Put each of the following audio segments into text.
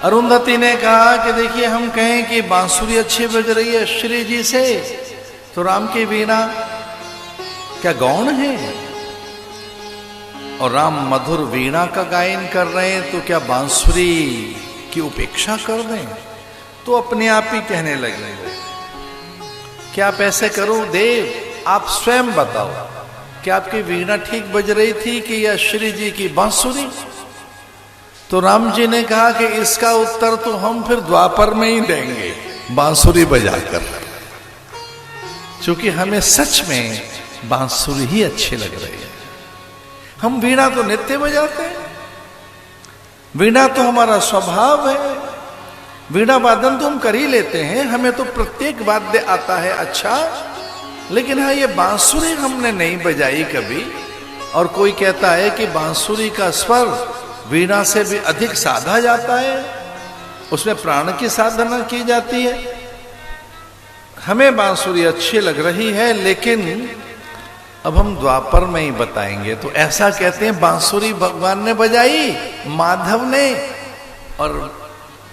अरुंधति ने कहा कि देखिए हम कहें कि बांसुरी अच्छी बज रही है श्री जी से, तो राम की वीणा क्या गौण है? और राम मधुर वीणा का गायन कर रहे हैं, तो क्या बांसुरी की उपेक्षा कर दें? तो अपने आप ही कहने लगे कि आप ऐसे करो देव, आप स्वयं बताओ कि आपकी वीणा ठीक बज रही थी कि या श्री जी की बांसुरी? तो राम जी ने कहा कि इसका उत्तर तो हम फिर द्वापर में ही देंगे, बांसुरी बजाकर, क्योंकि हमें सच में बांसुरी ही अच्छी लग रही है। हम वीणा तो नित्य बजाते हैं, वीणा तो हमारा स्वभाव है, वीणा वादन तो हम कर ही लेते हैं, हमें तो प्रत्येक वाद्य आता है अच्छा, लेकिन हाँ ये बांसुरी हमने नहीं बजाई कभी। और कोई कहता है कि बांसुरी का स्वर वीणा से भी अधिक साधा जाता है, उसमें प्राण की साधना की जाती है। हमें बांसुरी अच्छी लग रही है, लेकिन अब हम द्वापर में ही बताएंगे। तो ऐसा कहते हैं बांसुरी भगवान ने बजाई, माधव ने। और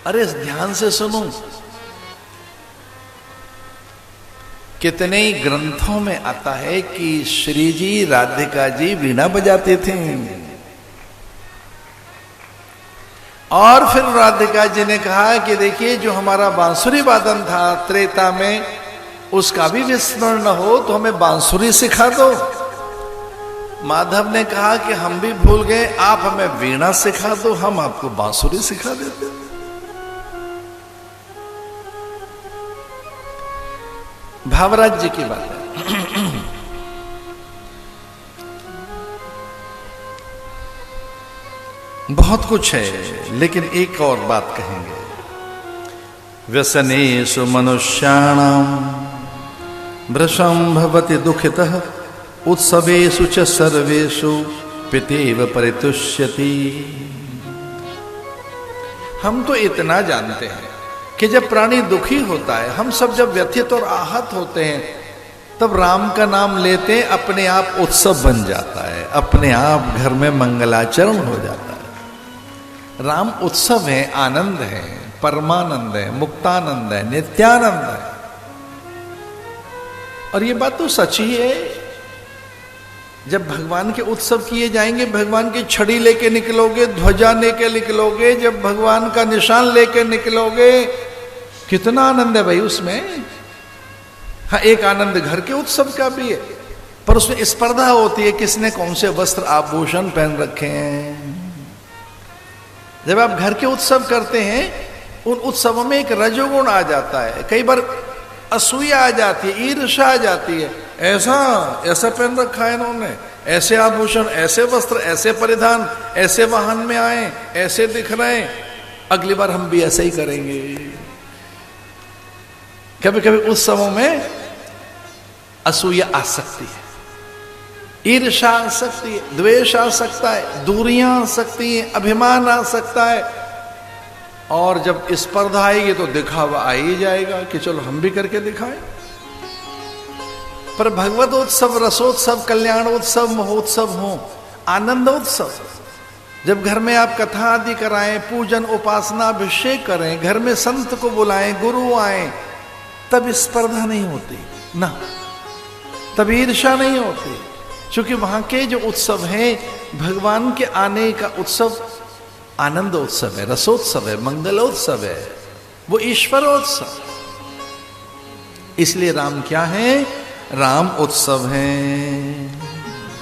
अरे ध्यान से सुनो, कितने ही ग्रंथों में आता है कि श्री जी राधिका जी वीणा बजाते थे, और फिर राधिका जी ने कहा कि देखिए जो हमारा बांसुरी वादन था त्रेता में, उसका भी विस्मरण न हो तो हमें बांसुरी सिखा दो। माधव ने कहा कि हम भी भूल गए, आप हमें वीणा सिखा दो, हम आपको बांसुरी सिखा देते। भावराज जी की बात है। बहुत कुछ है, लेकिन एक और बात कहेंगे। व्यसनेषु मनुष्याणाम भृशं भवति दुःखितः, उत्सवेषु च सर्वेषु पितेव परितुष्यति। हम तो इतना जानते हैं कि जब प्राणी दुखी होता है, हम सब जब व्यथित और आहत होते हैं, तब राम का नाम लेते हैं, अपने आप उत्सव बन जाता है, अपने आप घर में मंगलाचरण हो जाता है। राम उत्सव है, आनंद है, परमानंद है, मुक्तानंद है, नित्यानंद है। और ये बात तो सच ही है। जब भगवान के उत्सव किए जाएंगे, भगवान की छड़ी लेके निकलोगे, ध्वजा लेके निकलोगे, जब भगवान का निशान लेके निकलोगे, कितना आनंद है भाई उसमें। हाँ, एक आनंद घर के उत्सव का भी है, पर उसमें स्पर्धा होती है किसने कौन से वस्त्र आभूषण पहन रखे हैं। जब आप घर के उत्सव करते हैं, उन उत्सवों में एक रजोगुण आ जाता है, कई बार असूया आ जाती है, ईर्ष्या आ जाती है। ऐसा पहन रखा है इन्होंने, ऐसे आभूषण, ऐसे वस्त्र, ऐसे परिधान, ऐसे वाहन में आए, ऐसे दिख रहे हैं, अगली बार हम भी ऐसे ही करेंगे। कभी कभी उत्सवों में असूया आ सकती है, ईर्ष्या आ सकती है, द्वेष आ सकता है, दूरियां आ सकती हैं, अभिमान आ सकता है। और जब स्पर्धा आएगी तो दिखावा आ ही जाएगा कि चलो हम भी करके दिखाएं। पर भगवत उत्सव, रसोत्सव, कल्याणोत्सव, महोत्सव हो, आनंदोत्सव, जब घर में आप कथा आदि कराएं, पूजन, उपासना, अभिषेक करें, घर में संत को बुलाएं, गुरु आए, तब स्पर्धा नहीं होती ना, तब ईर्ष्या नहीं होती, क्योंकि वहां के जो उत्सव है, भगवान के आने का उत्सव आनंदोत्सव है, रसोत्सव है, मंगलोत्सव है, वो ईश्वरोत्सव। इसलिए राम क्या है? राम उत्सव है।